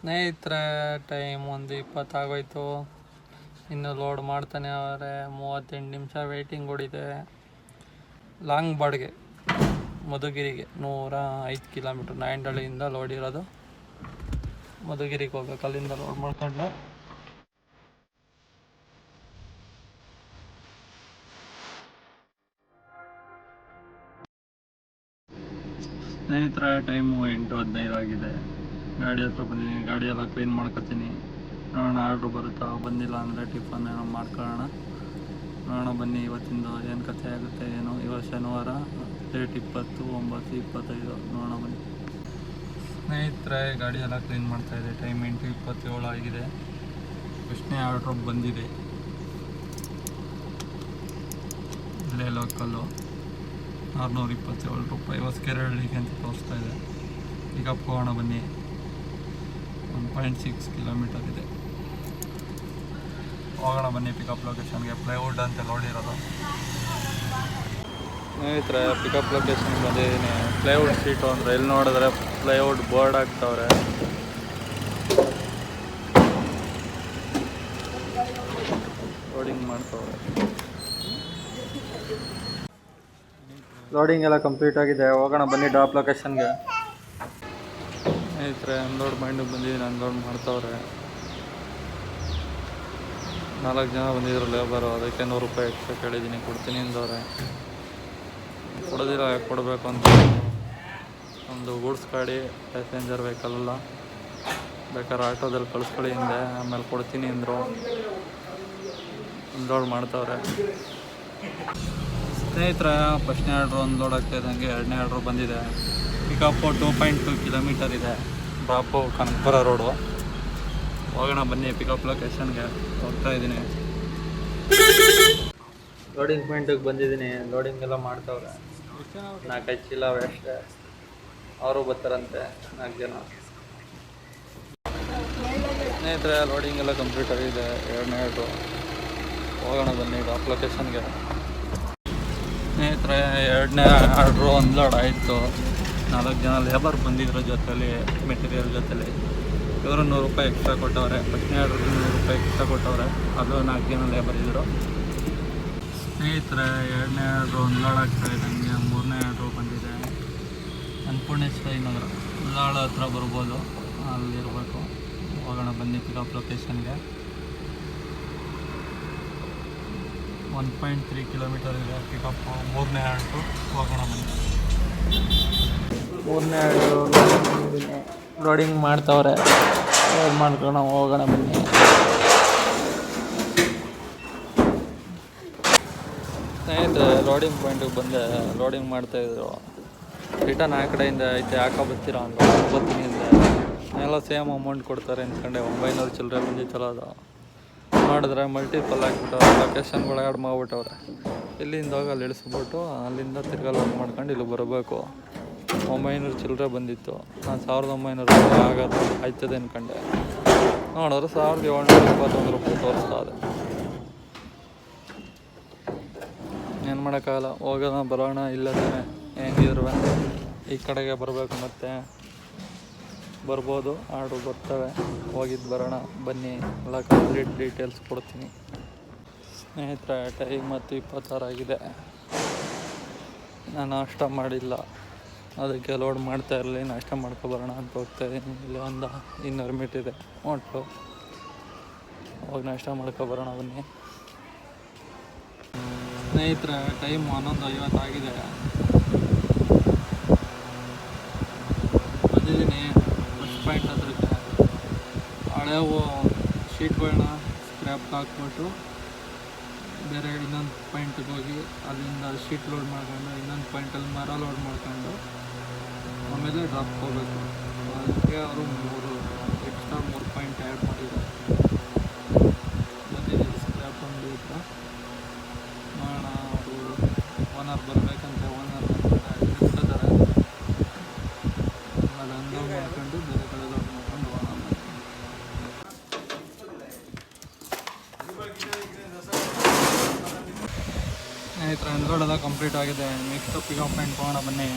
ಸ್ನೇಹಿತರೆ, ಟೈಮ್ 1:20 ಆಗೋಯ್ತು. ಇನ್ನು ಲೋಡ್ ಮಾಡ್ತಾನೆ ಅವರೇ. 38 ನಿಮಿಷ ವೆಯ್ಟಿಂಗ್ ಓಡಿದೆ. ಲಾಂಗ್ ಬಾಡ್ಗೆ ಮಧುಗಿರಿಗೆ 105 ಕಿಲೋಮೀಟ್ರ್. ನಾಯಂಡಹಳ್ಳಿಯಿಂದ ಲೋಡ್ ಇರೋದು. ಮಧುಗಿರಿಗೆ ಹೋಗ್ಬೇಕು. ಅಲ್ಲಿಂದ ಲೋಡ್ ಮಾಡ್ಕೊಂಡು ಸ್ನೇಹಿತರೆ, ಟೈಮು 8:15 ಆಗಿದೆ. ಗಾಡಿ ಹತ್ರ ಬಂದಿದ್ದೀನಿ. ಗಾಡಿ ಎಲ್ಲ ಕ್ಲೀನ್ ಮಾಡ್ಕೊತೀನಿ. ನೋಡೋಣ ಆರ್ಡ್ರ್ ಬರುತ್ತಾ. ಬಂದಿಲ್ಲ ಅಂದರೆ ಟಿಫನ್ ಏನೋ ಮಾಡ್ಕೊಳ್ಳೋಣ. ನೋಡೋಣ ಬನ್ನಿ ಇವತ್ತಿಂದ ಏನು ಕಥೆ ಆಗುತ್ತೆ ಏನೋ. ಇವತ್ತು ಶನಿವಾರ, ಡೇಟ್ 20/9/25. ನೋಡೋಣ ಬನ್ನಿ ಸ್ನೇಹಿತರೆ. ಗಾಡಿ ಎಲ್ಲ ಕ್ಲೀನ್ ಮಾಡ್ತಾಯಿದೆ. ಟೈಮ್ 8:27 ಆಗಿದೆ. ಎಷ್ಟನೇ ಆರ್ಡ್ರ್ ಬಂದಿದೆ. ಇಲ್ಲೇ ಲೋಕಲ್ಲು 627 ರೂಪಾಯಿ. ಹೊಸಕೆರೆಹಳ್ಳಿಗೆ ಅಂತ ತೋರಿಸ್ತಾ ಇದೆ. ಪಿಕಪ್ ಹೋಗೋಣ ಬನ್ನಿ. 1.6 ಕಿಲೋಮೀಟರ್ ಇದೆ. ಹೋಗೋಣ ಬನ್ನಿ ಪಿಕಪ್ ಲೊಕೇಶನ್ಗೆ. ಪ್ಲೈವುಡ್ ಅಂತ ನೋಡಿರೋದು. ಸ್ನೇಹಿತರೆ, ಪಿಕಪ್ ಲೊಕೇಶನ್ಗೆ ಬಂದಿದ್ದೀನಿ. ಪ್ಲೈವುಡ್ ಸೀಟು ಅಂದರೆ ಎಲ್ಲಿ ನೋಡಿದ್ರೆ ಪ್ಲೈವುಡ್ ಬೋರ್ಡ್ ಹಾಕ್ತವ್ರೆ. ಲೋಡಿಂಗ್ ಮಾಡ್ತವ್ರೆ. ಲೋಡಿಂಗ್ ಎಲ್ಲ ಕಂಪ್ಲೀಟ್ ಆಗಿದೆ. ಹೋಗೋಣ ಬನ್ನಿ ಡ್ರಾಪ್ ಲೊಕೇಶನ್ಗೆ. ಸ್ನೇಹಿತರೆ, ಅನ್ಲೋಡ್ ಮೈಂಡಿಗೆ ಬಂದಿದ್ದೀನಿ. ಅನ್ಲೋಡ್ ಮಾಡ್ತವ್ರೆ. 4 ಜನ ಬಂದಿದ್ರು ಲೇಬರು. ಅದಕ್ಕೆ 100 ರೂಪಾಯಿ ಎಕ್ಸ್ಟ್ರಾ ಕೇಳಿದ್ದೀನಿ. ಕೊಡ್ತೀನಿ ಅಂದವ್ರೆ. ಕೊಡೋದಿಲ್ಲ. ಯಾಕೆ ಕೊಡಬೇಕು ಅಂತ. ಒಂದು ಗೂಡ್ಸ್ ಗಾಡಿ, ಪ್ಯಾಸೆಂಜರ್ ವೆಹಿಕಲ್ ಅಲ್ಲ. ಬೇಕಾದ್ರೆ ಆಟೋದಲ್ಲಿ ಕಳಿಸ್ಕೊಳ್ಳಿ ಹಿಂದೆ, ಆಮೇಲೆ ಕೊಡ್ತೀನಿ ಅಂದರು. ಅನ್ಲೋಡ್ ಮಾಡ್ತವ್ರೆ. ಸ್ನೇಹಿತರೆ, ಫಸ್ಟ್ನೇ ಆರ್ಡ್ರು ಅನ್ಲೋಡ್ ಆಗ್ತಾಯಿದ್ದಂಗೆ ಎರಡನೇ ಆರ್ಡ್ರು ಬಂದಿದೆ. ಪಿಕಪ್ಪು 2.2 ಕಿಲೋಮೀಟರ್ ಇದೆ. Drop Kanakapura road. ಹೋಗೋಣ ಬನ್ನಿ ಪಿಕಪ್ ಲೊಕೇಶನ್ಗೆ. ಹೋಗ್ತಾಯಿದ್ದೀನಿ. ಲೋಡಿಂಗ್ ಪಾಯಿಂಟಿಗೆ ಬಂದಿದ್ದೀನಿ. ಲೋಡಿಂಗ್ ಎಲ್ಲ ಮಾಡ್ತವ್ರೆ. 4-5 ಚೀಲ ಅಷ್ಟೇ. ಅವರು ಬರ್ತಾರಂತೆ 4 ಜನ. ಸ್ನೇಹಿತರೆ, ಲೋಡಿಂಗ್ ಎಲ್ಲ ಕಂಪ್ಲೀಟ್ ಆಗಿದೆ. ಎರಡನೇ ಆರ್ಡ್ರು. ಹೋಗೋಣ ಬನ್ನಿ ಡ್ರಾಪ್ ಲೊಕೇಶನ್ಗೆ. ಸ್ನೇಹಿತರೆ, ಎರಡನೇ ಆರ್ಡ್ರು ಅನ್ಲೋಡ್ ಆಯಿತು. 4 ಜನ ಲೇಬರ್ ಬಂದಿದ್ರು ಜೊತೆಲಿ, ಮೆಟೀರಿಯಲ್ ಜೊತೆಲಿ. ಇವರು 100 ರೂಪಾಯಿ ಎಕ್ಸ್ಟ್ರಾ ಕೊಟ್ಟವ್ರೆ. ಫಸ್ಟ್ನೇ ಆರ್ಡ್ರಿಗೆ 100 ರೂಪಾಯಿ ಎಕ್ಸ್ಟ್ರಾ ಕೊಟ್ಟವ್ರೆ. ಅದು 4 ಜನ ಲೇಬರ್ ಇದ್ದರು. ಸ್ನೇಹಿತರೆ, ಎರಡನೇ ಆರ್ಡ್ರು ಅನ್ಲೋಡ್ ಆಗ್ತಾಯಿದ್ದಂಗೆ ಮೂರನೇ ಆರ್ಡ್ರು ಬಂದಿದೆ. ಅನ್ನಪೂರ್ಣೇಶ್ವರಿ ನಗರ ಉಳ್ಳಾಳ ಹತ್ರ ಬರ್ಬೋದು. ಅಲ್ಲಿರಬೇಕು. ಹೋಗೋಣ ಬನ್ನಿ ಪಿಕಪ್ ಲೊಕೇಶನ್ಗೆ. 1.3 ಕಿಲೋಮೀಟರ್ ಇದೆ ಪಿಕಪ್ಪು. ಮೂರನೇ ಆರ್ಡ್ರು. ಹೋಗೋಣ ಬನ್ನಿ. ಮೂರನೇ ಆರ್ಡ್ರು ಲೋಡಿಂಗ್ ಮಾಡ್ತವ್ರೆ. ಲೋಡ್ ಮಾಡ್ಕೊಂಡು ಹೋಗೋಣ ಬನ್ನಿ. ಸ್ನೇಹಿತರೆ, ಲೋಡಿಂಗ್ ಪಾಯಿಂಟಿಗೆ ಬಂದೆ. ಲೋಡಿಂಗ್ ಮಾಡ್ತಾಯಿದ್ರು. ರಿಟರ್ನ್ ಆ ಕಡೆಯಿಂದ ಐತೆ, ಯಾಕೆ ಬರ್ತೀರಾ ಅಂತ ಬರ್ತೀನಿ ಅಂದೆ. ಎಲ್ಲ ಸೇಮ್ ಅಮೌಂಟ್ ಕೊಡ್ತಾರೆ ಅಂದ್ಕೊಂಡೆ. 900 ಚಿಲ್ಲರೆ ಬಂದಿತ್ತಲ್ಲ ಅದು. ಮಾಡಿದ್ರೆ ಮಲ್ಟಿಪಲ್ ಹಾಕ್ಬಿಟ್ಟವ್ರೆ. ಲೊಕೇಶನ್ಗಳು ಆ್ಯಡ್ ಮಾಡಿಬಿಟ್ಟವ್ರೆ. ಇಲ್ಲಿಂದ ಹೋಗಿ ಅಲ್ಲಿ ಇಳಿಸ್ಬಿಟ್ಟು ಅಲ್ಲಿಂದ ತಿರ್ಗಾ ಲೋಡ್ ಮಾಡ್ಕೊಂಡು ಇಲ್ಲಿ ಬರಬೇಕು. 900 ಚಿಲ್ಲರೆ ಬಂದಿತ್ತು. ನಾನು 1900 ರೂಪಾಯಿ ಆಗೋದು ಆಯ್ತದೆ ಅಂದ್ಕೊಂಡೆ. ನೋಡಿದ್ರೆ 1721 ರೂಪಾಯಿ ತೋರಿಸ್ತಾ ಇದೆ. ಏನು ಮಾಡೋಕ್ಕಾಗಲ್ಲ. ಹೋಗೋಣ ಬರೋಣ. ಇಲ್ಲದೇ ಹೆಂಗಿದ್ರು ಈ ಕಡೆಗೆ ಬರಬೇಕು. ಮತ್ತೆ ಬರ್ಬೋದು. ಆರ್ಡ್ರು ಬರ್ತವೆ. ಹೋಗಿದ್ದು ಬರೋಣ ಬನ್ನಿ. ಎಲ್ಲ ಕಂಪ್ಲೀಟ್ ಡೀಟೇಲ್ಸ್ ಕೊಡ್ತೀನಿ. ಸ್ನೇಹಿತರೆ, ಟೈಮ್ 26 ಆಗಿದೆ. ನಾನು ನಾಷ್ಟ ಮಾಡಿಲ್ಲ. ಅದಕ್ಕೆ ಲೋಡ್ ಮಾಡ್ತಾ ಇರಲಿ, ನಾಷ್ಟ ಮಾಡ್ಕೊಬರೋಣ ಅಂತ ಹೋಗ್ತಾಯಿದ್ದೀನಿ. ಇಲ್ಲಿ ಒಂದು 200 ಮೀಟ್ರ್ ಇದೆ ಹೋಟ್ಲು. ಹೋಗಿ ನಾಷ್ಟ ಮಾಡ್ಕೊಬರೋಣ ಬನ್ನಿ. ಸ್ನೇಹಿತರೆ, ಟೈಮ್ 11:50 ಆಗಿದೆ. ಬಂದಿದ್ದೀನಿ ಫಸ್ಟ್ ಪಾಯಿಂಟ್ ಹತ್ರಕ್ಕೆ. ಹಳೆವು ಶೀಟ್ಗಳನ್ನ ಸ್ಕ್ರ್ಯಾಪ್ ಹಾಕ್ಬಿಟ್ಟು ಬೇರೆ ಇನ್ನೊಂದು ಪಾಯಿಂಟಿಗೆ ಹೋಗಿ ಅಲ್ಲಿಂದ ಶೀಟ್ ಲೋಡ್ ಮಾಡ್ಕೊಂಡು ಇನ್ನೊಂದು ಪಾಯಿಂಟಲ್ಲಿ ಮರ ಲೋಡ್ ಮಾಡ್ಕೊಂಡು ಆಮೇಲೆ ಡ್ರಾಪ್ ಹೋಗಬೇಕು. ಅದಕ್ಕೆ ಅವರು 3 ಪಾಯಿಂಟ್ ಆ್ಯಡ್ ಮಾಡಿದ್ದಾರೆ. ಬಂದಿದ್ದೀವಿ ಸ್ಕ್ರ್ಯಾಪ್ ಅಂಗಡಿ ಹತ್ರ. ನೋಡೋಣ, ಅವರು ಓನರ್ ಬರಬೇಕಂತೆ. ಓನರ್ ನಿಲ್ಸಿದ್ದಾರೆ. ಆಮೇಲೆ ಅನ್ಲೋಡ್ ಮಾಡ್ಕೊಂಡು ಬೇರೆ ಕಡೆ ಲೋಡ್ ಮಾಡ್ಕೊಂಡು ಹೋಗೋಣ. ಸ್ನೇಹಿತರೆ, ಅನ್ಲೋಡ್ ಎಲ್ಲ ಕಂಪ್ಲೀಟ್ ಆಗಿದೆ. ನೆಕ್ಸ್ಟ್ ಪಿಕಪ್ ಪಾಯಿಂಟ್ ಹೋಗೋಣ ಬನ್ನಿ.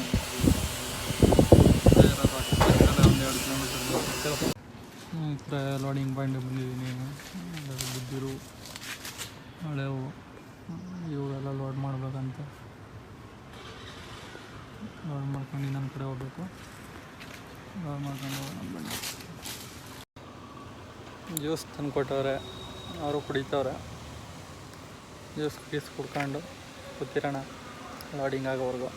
ಒಂದು 2 ಕಿಲೋಮೀಟರ್. ಈ ಥರ ಲೋಡಿಂಗ್ ಪಾಯಿಂಟ್ ಬಂದಿದ್ದೀನಿ. ಬಿದ್ದಿರು ಹಳೆವು ಇವೆಲ್ಲ ಲೋಡ್ ಮಾಡಬೇಕಂತ. ಲೋಡ್ ಮಾಡ್ಕೊಂಡು ಇನ್ನೊಂದು ಕಡೆ ಹೋಗ್ಬೇಕು. ಲೋಡ್ ಮಾಡ್ಕೊಂಡು ಬನ್ನಿ. ಜ್ಯೂಸ್ ತಂದು ಕೊಟ್ಟವ್ರೆ, ಅವರು ಕುಡಿತವ್ರೆ. ಜ್ಯೂಸ್ ಕುಡ್ಕೊಂಡು ಕೂತಿರೋಣ ಲೋಡಿಂಗ್ ಆಗೋವರೆಗೂ.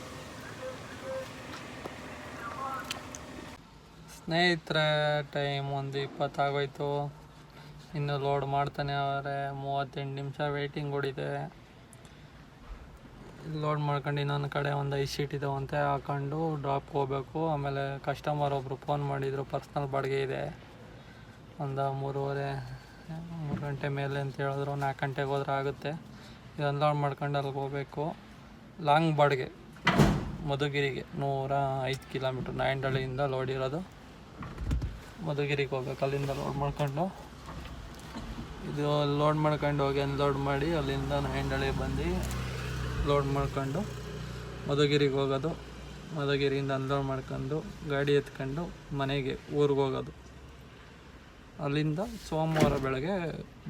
ಸ್ನೇಹಿತರೆ, ಟೈಮ್ 1:20 ಆಗೋಯ್ತು. ಇನ್ನು ಲೋಡ್ ಮಾಡ್ತಾನೆ ಅವರೇ. 38 ನಿಮಿಷ ವೆಯ್ಟಿಂಗ್ ಓಡಿದೆ. ಲೋಡ್ ಮಾಡ್ಕೊಂಡು ಇನ್ನೊಂದು ಕಡೆ ಒಂದು 5 ಶೀಟ್ ಇದಾವಂತೆ, ಹಾಕೊಂಡು ಡ್ರಾಪ್ಗೆ ಹೋಗ್ಬೇಕು. ಆಮೇಲೆ ಕಸ್ಟಮರ್ ಒಬ್ಬರು ಫೋನ್ ಮಾಡಿದರು, ಪರ್ಸ್ನಲ್ ಬಾಡಿಗೆ ಇದೆ, ಒಂದು 3 ಗಂಟೆ ಮೇಲೆ ಅಂತ ಹೇಳಿದ್ರು. 4 ಗಂಟೆಗೆ ಹೋದ್ರೆ ಆಗುತ್ತೆ. ಇದನ್ನು ಲೋಡ್ ಮಾಡ್ಕೊಂಡು ಅಲ್ಲಿಗೆ ಹೋಗ್ಬೇಕು. ಲಾಂಗ್ ಬಾಡಿಗೆ ಮಧುಗಿರಿಗೆ 105 ಕಿಲೋಮೀಟ್ರ್. ನಾಯಂಡಹಳ್ಳಿಯಿಂದ ಲೋಡ್ ಇರೋದು. ಮಧುಗಿರಿಗೆ ಹೋಗ್ಬೇಕು. ಅಲ್ಲಿಂದ ಲೋಡ್ ಮಾಡ್ಕೊಂಡು, ಇದು ಲೋಡ್ ಮಾಡ್ಕೊಂಡು ಹೋಗಿ ಅನ್ಲೋಡ್ ಮಾಡಿ ಅಲ್ಲಿಂದ ನಾಯಂಡಹಳ್ಳಿ ಬಂದು ಲೋಡ್ ಮಾಡ್ಕೊಂಡು ಮಧುಗಿರಿಗೆ ಹೋಗೋದು. ಮಧುಗಿರಿಯಿಂದ ಅನ್ಲೋಡ್ ಮಾಡ್ಕೊಂಡು ಗಾಡಿ ಎತ್ಕೊಂಡು ಮನೆಗೆ ಊರಿಗೆ ಹೋಗೋದು. ಅಲ್ಲಿಂದ ಸೋಮವಾರ ಬೆಳಗ್ಗೆ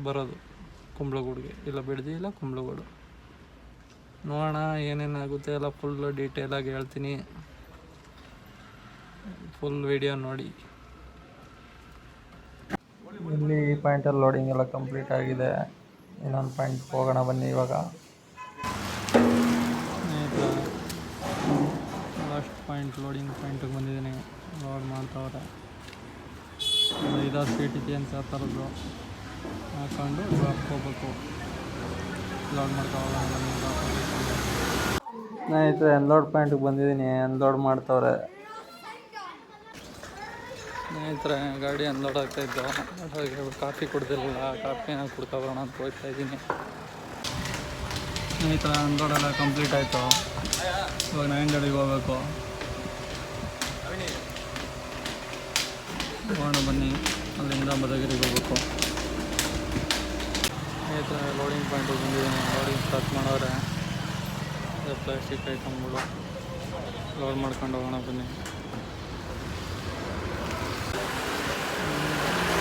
ಬರೋದು ಕುಂಬ್ಳಗೂಡಿಗೆ. ಇಲ್ಲ ಬಿಡದಿ, ಇಲ್ಲ ಕುಂಬ್ಳಗೂಡು. ನೋಡೋಣ ಏನೇನಾಗುತ್ತೆ ಎಲ್ಲ ಫುಲ್ ಡೀಟೇಲಾಗಿ ಹೇಳ್ತೀನಿ. ಫುಲ್ ವಿಡಿಯೋ ನೋಡಿ. ಇಲ್ಲಿ ಈ ಪಾಯಿಂಟಲ್ಲಿ ಲೋಡಿಂಗ್ ಎಲ್ಲ ಕಂಪ್ಲೀಟ್ ಆಗಿದೆ. ಇನ್ನೊಂದು ಪಾಯಿಂಟ್ ಹೋಗೋಣ ಬನ್ನಿ. ಇವಾಗ ಲಾಸ್ಟ್ ಪಾಯಿಂಟ್, ಲೋಡಿಂಗ್ ಪಾಯಿಂಟಿಗೆ ಬಂದಿದ್ದೀನಿ. ಲೋಡ್ ಮಾಡ್ತಾವ್ರೆ. 5-6 ಫೀಟ್ ಇದೆ ಅಂತ ಥರದ್ದು ಹಾಕೊಂಡು ಡ್ರಾಪ್ ಹೋಗ್ಬೇಕು. ಲೋಡ್ ಮಾಡ್ತಾವ್ರೆ. ಸ್ನೇಹಿತರೆ, ಅನ್ಲೋಡ್ ಪಾಯಿಂಟಿಗೆ ಬಂದಿದ್ದೀನಿ. ಅನ್ಲೋಡ್ ಮಾಡ್ತಾವ್ರೆ. ಸ್ನೇಹಿತರೆ, ಗಾಡಿ ಅನ್ಲೋಡ್ ಆಗ್ತಾಯಿದ್ದು. ಕಾಫಿ ಕುಡ್ದಿರಲಿಲ್ಲ, ಕಾಫಿನ ಕುಡ್ಕೊಬರೋಣ ಅಂತ ಹೋಗ್ತಾಯಿದ್ದೀನಿ. ಸ್ನೇಹಿತರೆ, ಅನ್ಲೋಡ್ ಎಲ್ಲ ಕಂಪ್ಲೀಟ್ ಆಯಿತು. ಇವಾಗ ನಾಯಂಡಹಳ್ಳಿಗೆ ಹೋಗ್ಬೇಕು. ಹೋಗೋಣ ಬನ್ನಿ. ಅಲ್ಲಿಂದ ಮಧುಗಿರಿಗೆ ಹೋಗ್ಬೇಕು. ಸ್ನೇಹಿತರೆ, ಲೋಡಿಂಗ್ ಪಾಯಿಂಟಿಗೆ ಬಂದಿದ್ದೀನಿ. ಲೋಡಿಂಗ್ ಸ್ಟಾರ್ಟ್ ಮಾಡೋರೆ. ಪ್ಲಾಸ್ಟಿಕ್ ಐಟಮ್ಗಳು ಲೋಡ್ ಮಾಡ್ಕೊಂಡು ಹೋಗೋಣ ಬನ್ನಿ.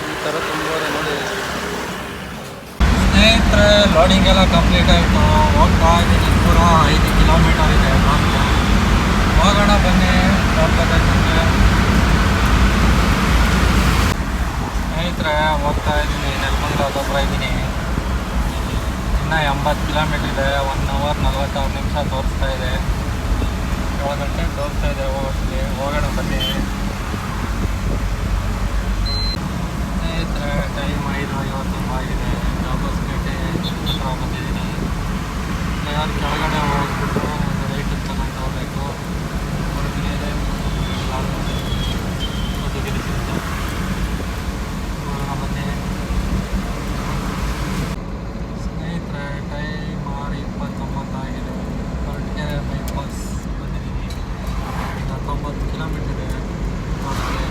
ಈ ಥರ ತುಂಬವರೆ ನೋಡಿ. ಸ್ನೇಹಿತರೆ, ಲೋಡಿಂಗ್ ಎಲ್ಲ ಕಂಪ್ಲೀಟ್ ಆಯಿತು. ಹೋಗ್ತಾ ಇದ್ದೀನಿ. 105 ಕಿಲೋಮೀಟರ್ ಇದೆ. ಹೋಗೋಣ ಬನ್ನಿ. ಸ್ನೇಹಿತರೆ, ಹೋಗ್ತಾ ಇದ್ದೀನಿ. ನೆಲಮಂಗಲ ಹತ್ರ ಇದ್ದೀನಿ. ಇನ್ನೂ 80 ಕಿಲೋಮೀಟರ್ ಇದೆ. 1 ಅವರ್ 46 ನಿಮಿಷ ತೋರಿಸ್ತಾ ಇದೆ. 7 ಗಂಟೆ ತೋರಿಸ್ತಾ ಇದೆ ಹೋಗೋಕ್ಕೆ. ಹೋಗೋಣ ಬನ್ನಿ. ಸ್ನೇಹಿತರೆ, ಟೈಮ್ 5:50 ಆಗಿದೆ. ಜಾಬಸ್ಪೇಟೆ ಹತ್ರ ಬಂದಿದ್ದೀನಿ. ಯಾರು ಕೆಳಗಡೆ ಹೋಗ್ಬಿಟ್ಟು ರೈಟ್ ತಗೊಂಡು ಹೋಗಬೇಕು. ಹೊರಗಡೆ ಮಧುಗಿರಿ ಸಿಗುತ್ತೆ. ಹೋಗೋಣ ಬನ್ನಿ. ಸ್ನೇಹಿತರೆ, ಟೈಮ್ 6:29 ಆಗಿದೆ. ಹೊರಟಗೆರೆ ಬೈಪಾಸ್ ಬಂದಿದ್ದೀನಿ. ಈಗ 90 ಕಿಲೋಮೀಟರ್ ಇದೆ. ಹೋಗ್ತಾ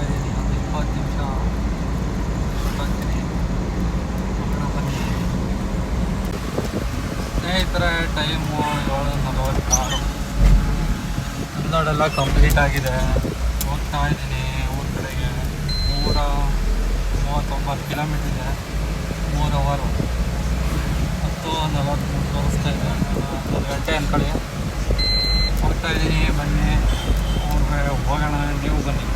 ಇದ್ದೀನಿ. ಒಂದು 20 ನಿಮಿಷ ಹೋಗ್ತೀನಿ. ಹೋಗೋಣ ಬನ್ನಿ. ಸ್ನೇಹಿತರೆ, ಟೈಮು 7:46. ಅನ್ಲೋಡೆಲ್ಲ ಕಂಪ್ಲೀಟ್ ಆಗಿದೆ. ಹೋಗ್ತಾ ಇದ್ದೀನಿ ಊರ ಕಡೆಗೆ. 139 ಕಿಲೋಮೀಟರ್ ಇದೆ. 3 ಅವರು 10:43 ತೋರಿಸ್ತಾ ಇದೆ. 1 ಗಂಟೆ ಅಂದ್ಕೊಳ್ಳಿ. ಹೋಗ್ತಾ ಇದ್ದೀನಿ. ಬನ್ನಿ ಊರಿಗೆ ಹೋಗೋಣ. ನೀವು ಬನ್ನಿ.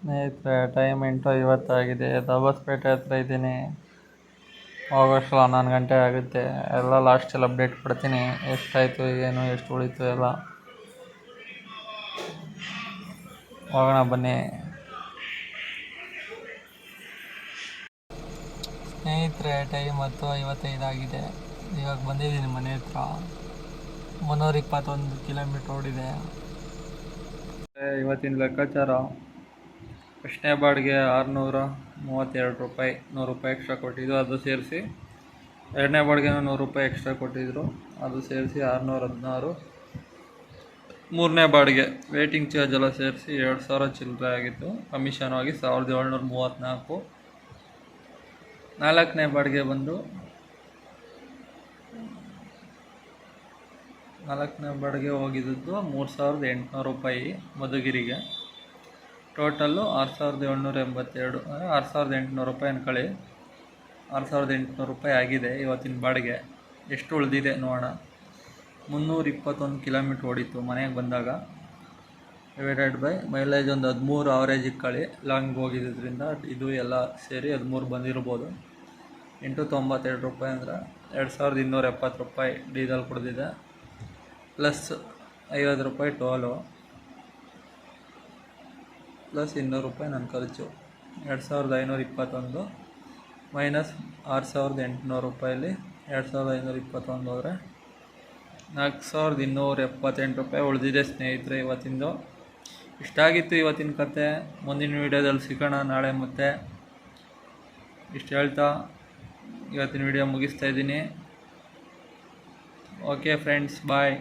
ಸ್ನೇಹಿತರೆ, ಟೈಮ್ 8:50 ಆಗಿದೆ. ಜಾಬಸ್ಪೇಟೆ ಹತ್ರ ಇದ್ದೀನಿ. ಹೋಗೋಷ್ಟು 11 ಗಂಟೆ ಆಗುತ್ತೆ. ಎಲ್ಲ ಲಾಸ್ಟಲ್ಲಿ ಅಪ್ಡೇಟ್ ಕೊಡ್ತೀನಿ. ಎಷ್ಟಾಯಿತು, ಏನು, ಎಷ್ಟು ಉಳಿತು ಎಲ್ಲ. ಹೋಗೋಣ ಬನ್ನಿ. ಸ್ನೇಹಿತರೆ, ಟೈಮ್ 10:55 ಆಗಿದೆ. ಇವಾಗ ಬಂದಿದ್ದೀನಿ ಮನೆ ಹತ್ರ. 321 ಕಿಲೋಮೀಟ್ರ್ ಓಡಿದೆ. ಇವತ್ತಿನ ಲೆಕ್ಕಾಚಾರ: ಫಸ್ಟ್ನೇ ಬಾಡಿಗೆ 632 ರೂಪಾಯಿ, 100 ರೂಪಾಯಿ ಎಕ್ಸ್ಟ್ರಾ ಕೊಟ್ಟಿದ್ದು, ಅದು ಸೇರಿಸಿ. ಎರಡನೇ ಬಾಡಿಗೆನೂ 100 ರೂಪಾಯಿ ಎಕ್ಸ್ಟ್ರಾ ಕೊಟ್ಟಿದ್ದರು, ಅದು ಸೇರಿಸಿ 616. ಮೂರನೇ ಬಾಡಿಗೆ ವೇಟಿಂಗ್ ಚಾರ್ಜ್ ಎಲ್ಲ ಸೇರಿಸಿ 2,000 ಚಿಲ್ಲರೆ ಆಗಿತ್ತು. ಕಮಿಷನ್ ಆಗಿ 1,734. ನಾಲ್ಕನೇ ಬಾಡಿಗೆ ಬಂದು 4ನೇ ಬಾಡಿಗೆ ಹೋಗಿದ್ದು 3800 ರೂಪಾಯಿ ಮಧುಗಿರಿಗೆ. ಟೋಟಲ್ಲು 6782, 6800 ರೂಪಾಯಿ ಅನ್ಕೊಳ್ಳಿ. 6800 ರೂಪಾಯಿ ಆಗಿದೆ ಇವತ್ತಿನ ಬಾಡಿಗೆ. ಎಷ್ಟು ಉಳಿದಿದೆ ನೋಡೋಣ. 321 ಕಿಲೋಮೀಟ್ರ್ ಓಡಿತ್ತು ಮನೆಗೆ ಬಂದಾಗ. ಡಿವೈಡೆಡ್ ಬೈ ಮೈಲೇಜ್ ಒಂದು 13 ಅವರೇಜ್ ಇಟ್ಕೊಳ್ಳಿ. ಲಾಂಗ್ ಹೋಗಿದ್ದರಿಂದ ಇದು ಎಲ್ಲ ಸೇರಿ 13 ಬಂದಿರ್ಬೋದು. 892 ರೂಪಾಯಿ ಅಂದರೆ 2270 ರೂಪಾಯಿ ಡೀಸೆಲ್ ಕುಡಿದಿದೆ. ಪ್ಲಸ್ 50 ರೂಪಾಯಿ ಟೋಲು, ಪ್ಲಸ್ 200 ರೂಪಾಯಿ ನನ್ನ ಖರ್ಚು. 2521 ಮೈನಸ್ 6800 ರೂಪಾಯಲ್ಲಿ 2521 ಹೋದರೆ 4278 ರೂಪಾಯಿ ಉಳಿದಿದೆ ಸ್ನೇಹಿತರೆ ಇವತ್ತಿಂದು. ಇಷ್ಟಾಗಿತ್ತು ಇವತ್ತಿನ ಕತೆ. ಮುಂದಿನ ವೀಡಿಯೋದಲ್ಲಿ ಸಿಗೋಣ ನಾಳೆ. ಮತ್ತೆ ಇಷ್ಟು ಹೇಳ್ತಾ ಇವತ್ತಿನ ವೀಡಿಯೋ ಮುಗಿಸ್ತಾ ಇದ್ದೀನಿ. ಓಕೆ ಫ್ರೆಂಡ್ಸ್, ಬಾಯ್.